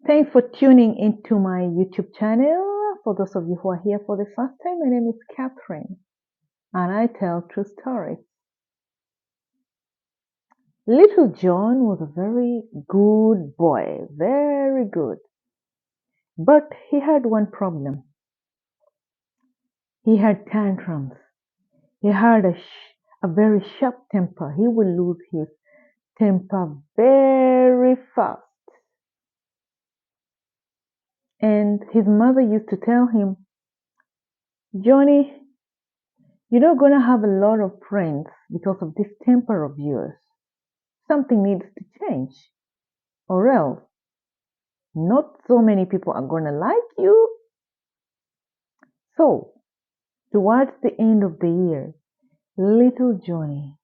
Thanks for tuning into my YouTube channel. For those of you who are here for the first time, my name is Catherine and I tell true stories. Little John was a very good boy, very good. But he had one problem. He had tantrums. He had a very sharp temper. He would lose his temper very fast. And his mother used to tell him, Johnny, you're not going to have a lot of friends because of this temper of yours. Something needs to change, or else not so many people are going to like you. So, towards the end of the year, little Johnny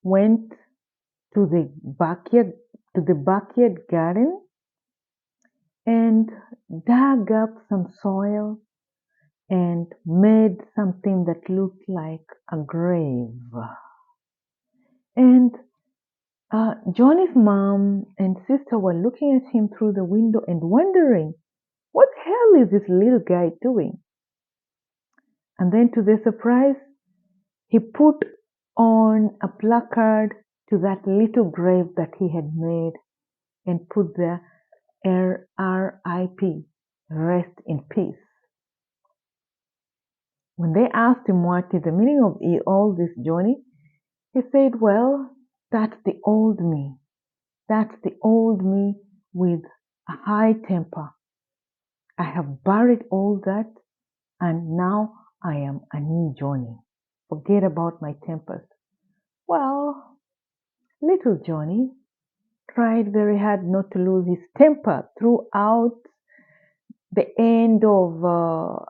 went to the backyard garden and dug up some soil and made something that looked like a grave. And Johnny's mom and sister were looking at him through the window and wondering, what the hell is this little guy doing? And then to their surprise, he put on a placard to that little grave that he had made and put there RIP, rest in peace. When they asked him what is the meaning of all this, Johnny, he said, well, that's the old me. That's the old me with a high temper. I have buried all that and now I am a new Johnny. Forget about my tempers. Well, little Johnny tried very hard not to lose his temper throughout the end of,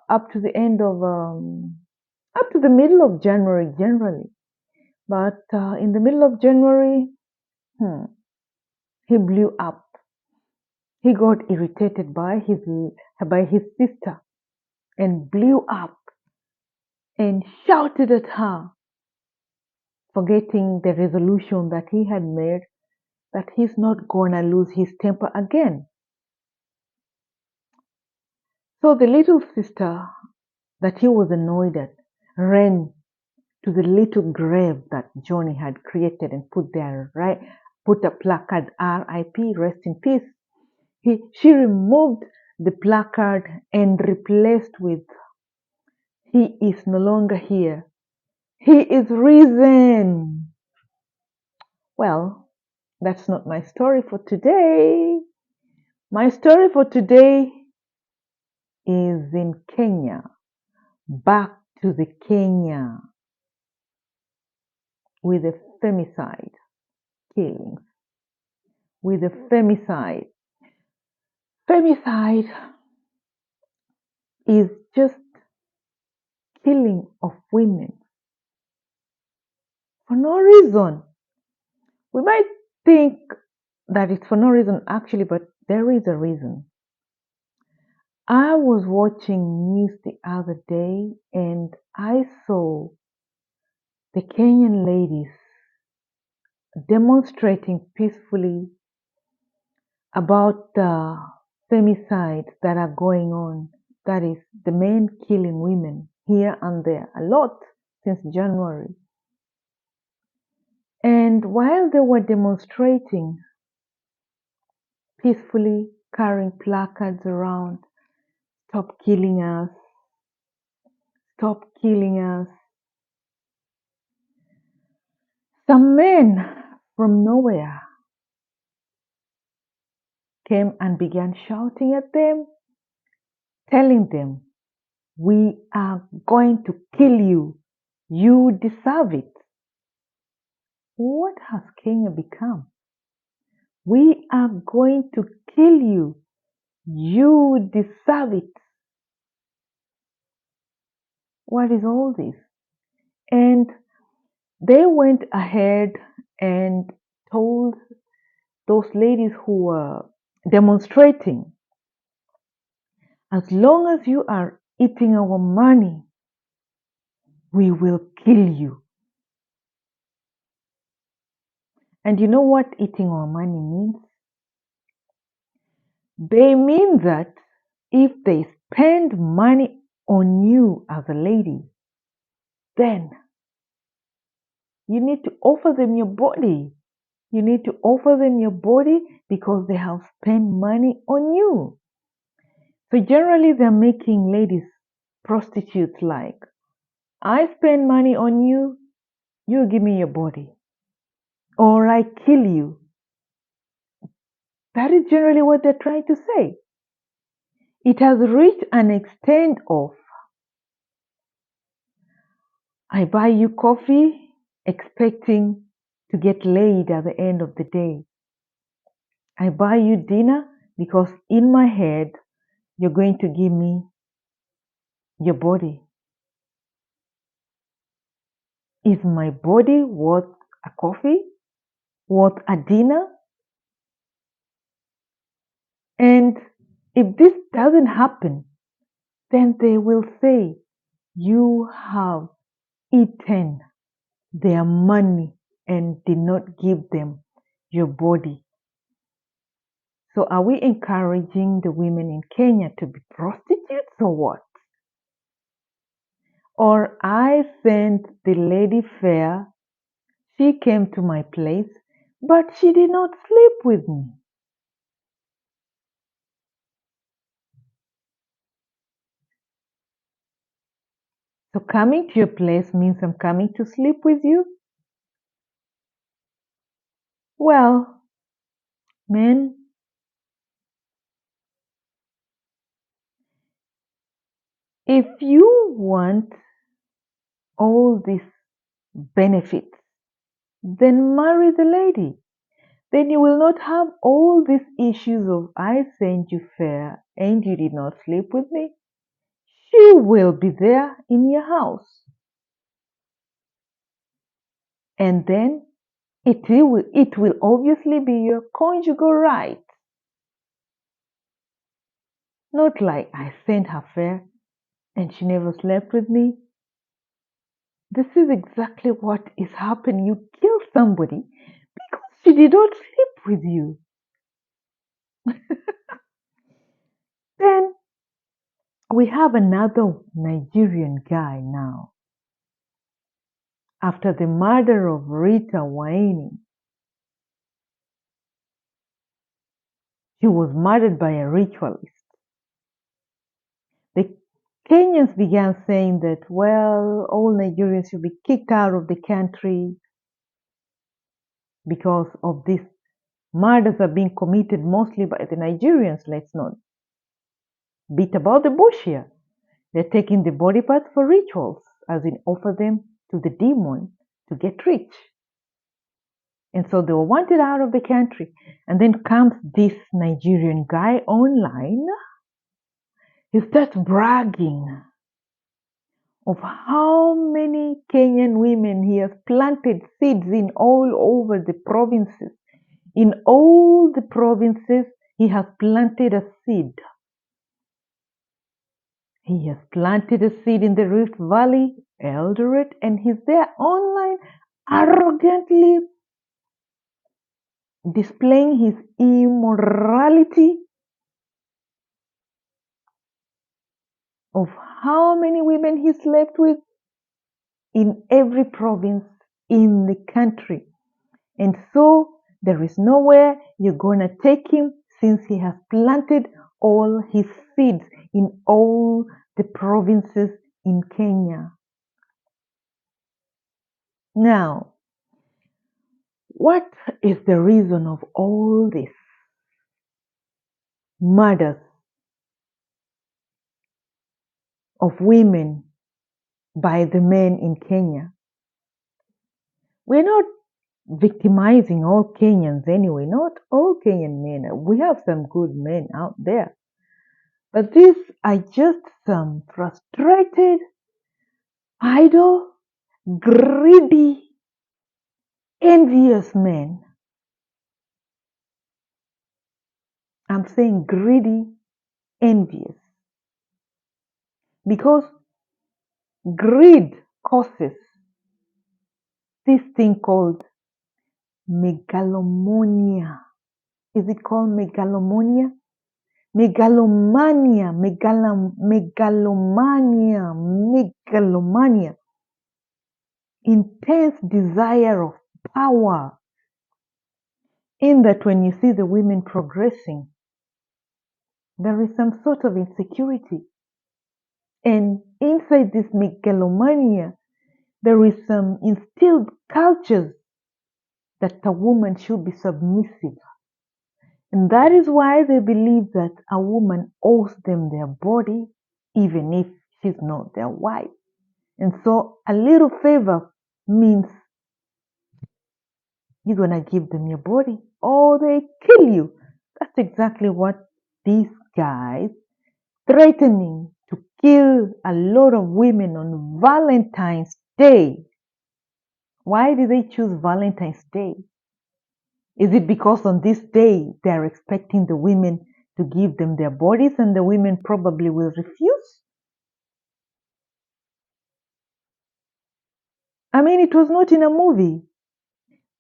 up to the end of, up to the middle of January generally. But in the middle of January, he blew up. He got irritated by his sister and blew up and shouted at her, forgetting the resolution that he had made that he's not gonna lose his temper again. So the little sister that he was annoyed at ran to the little grave that Johnny had created and put there, right? Put a placard, RIP, rest in peace. She removed the placard and replaced with, he is no longer here. He is risen. Well, that's not my story for today. My story for today is in Kenya. Back to the Kenya with the femicide killings. With the femicide. Femicide is just killing of women for no reason. We might think that it's for no reason actually, but there is a reason. I was watching news the other day and I saw the Kenyan ladies demonstrating peacefully about the femicides that are going on. That is, the men killing women here and there, a lot since January. And while they were demonstrating peacefully, carrying placards around, stop killing us, stop killing us, some men from nowhere came and began shouting at them, telling them, we are going to kill you. You deserve it. What has Kenya become? We are going to kill you. You deserve it. What is all this? And they went ahead and told those ladies who were demonstrating, as long as you are eating our money, we will kill you. And you know what eating our money means? They mean that if they spend money on you as a lady, then you need to offer them your body. You need to offer them your body because they have spent money on you. So generally, they're making ladies prostitutes like, I spend money on you, you give me your body, or I kill you. That is generally what they're trying to say. It has reached an extent of, I buy you coffee expecting to get laid at the end of the day. I buy you dinner because in my head, you're going to give me your body. Is my body worth a coffee? Worth a dinner? And if this doesn't happen, then they will say, you have eaten their money and did not give them your body. So are we encouraging the women in Kenya to be prostitutes or what? Or I sent the lady fair, she came to my place, but she did not sleep with me. So coming to your place means I'm coming to sleep with you? Well, men, if you want all these benefits, then marry the lady. Then you will not have all these issues of I sent you fair and you did not sleep with me. She will be there in your house. And then it will obviously be your conjugal right. Not like I sent her fair and she never slept with me. This is exactly what is happening. You kill somebody because she did not sleep with you. Then we have another Nigerian guy now. After the murder of Rita Waini, he was murdered by a ritualist. The Kenyans began saying that, well, all Nigerians should be kicked out of the country because of this. Murders are being committed mostly by the Nigerians. Let's not beat about the bush here. They're taking the body parts for rituals, as in offer them to the demon to get rich. And so they were wanted out of the country. And then comes this Nigerian guy online. He starts bragging of how many Kenyan women he has planted seeds in all over the provinces. In all the provinces, he has planted a seed. He has planted a seed in the Rift Valley, Eldoret, and he's there online arrogantly displaying his immorality of how many women he slept with in every province in the country. And so there is nowhere you're going to take him since he has planted all his seeds in all the provinces in Kenya. Now, what is the reason of all this murders of women by the men in Kenya? We're not victimizing all Kenyans anyway, not all Kenyan men. We have some good men out there. But these are just some frustrated, idle, greedy, envious men. I'm saying greedy, envious. Because greed causes this thing called megalomania. Is it called megalomania? megalomania, intense desire of power. In that when you see the women progressing, there is some sort of insecurity. And inside this megalomania, there is some instilled cultures that a woman should be submissive. And that is why they believe that a woman owes them their body, even if she's not their wife. And so a little favor means you're going to give them your body or they kill you. That's exactly what these guys threatening to kill a lot of women on Valentine's Day. Why did they choose Valentine's Day? Is it because on this day they're expecting the women to give them their bodies and the women probably will refuse? I mean, it was not in a movie.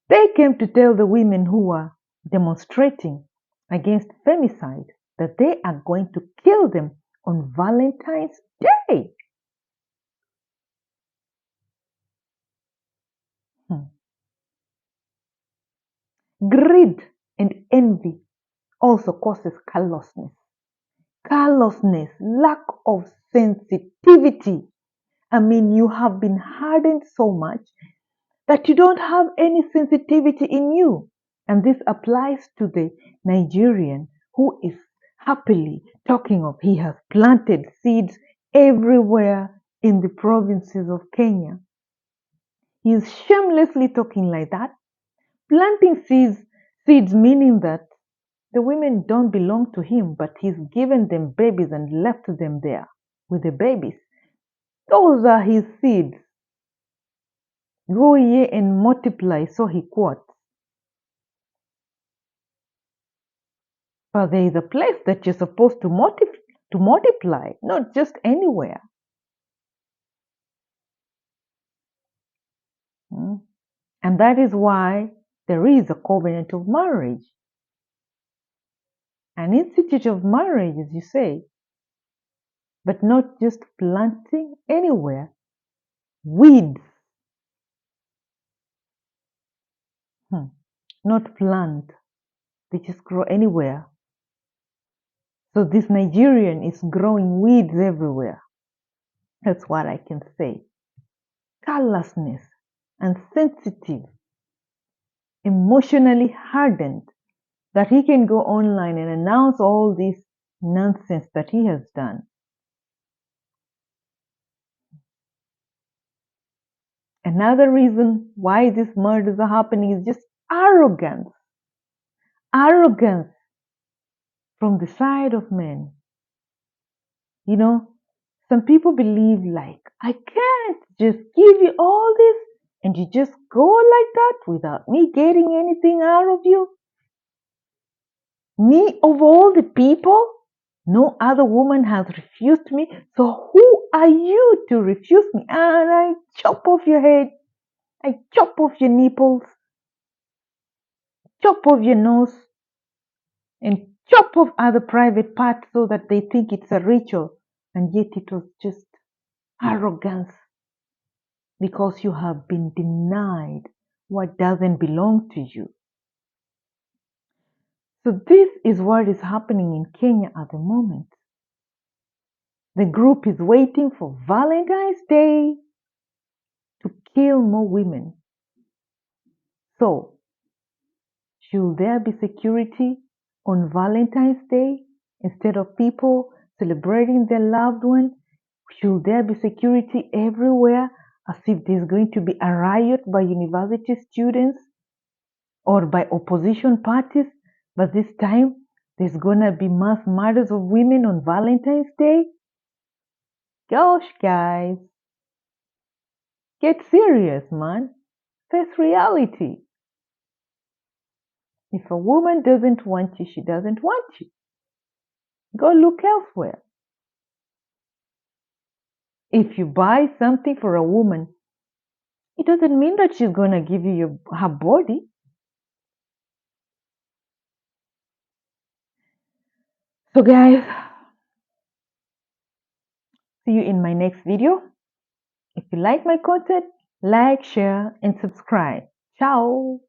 They came to tell the women who were demonstrating against femicide that they are going to kill them on Valentine's Day. Greed and envy also causes callousness. Callousness, lack of sensitivity. I mean, you have been hardened so much that you don't have any sensitivity in you. And this applies to the Nigerian who is happily talking of he has planted seeds everywhere in the provinces of Kenya. He is shamelessly talking like that, planting seeds meaning that the women don't belong to him, but he's given them babies and left them there with the babies. Those are his seeds. Go ye and multiply, so he quotes. But there is a place that you're supposed to multiply, not just anywhere. Mm. And that is why there is a covenant of marriage. An institute of marriage, as you say, but not just planting anywhere. Weeds, not plant. They just grow anywhere. So this Nigerian is growing weeds everywhere. That's what I can say. Callousness, insensitive, emotionally hardened, that he can go online and announce all this nonsense that he has done. Another reason why these murders are happening is just arrogance. Arrogance from the side of men. You know, some people believe like, I can't just give you all this and you just go like that without me getting anything out of you. Me of all the people, no other woman has refused me. So who are you to refuse me? And I chop off your head. I chop off your nipples. Chop off your nose. And chop off other private parts so that they think it's a ritual. And yet it was just arrogance. Because you have been denied what doesn't belong to you. So this is what is happening in Kenya at the moment. The group is waiting for Valentine's Day to kill more women. So, should there be security on Valentine's Day instead of people celebrating their loved one? Should there be security everywhere as if there's going to be a riot by university students or by opposition parties? But this time, there's going to be mass murders of women on Valentine's Day? Gosh, guys, get serious, man. Face reality. If a woman doesn't want you, she doesn't want you. Go look elsewhere. If you buy something for a woman, it doesn't mean that she's going to give you her body. So guys, see you in my next video. If you like my content, like, share, and subscribe. Ciao.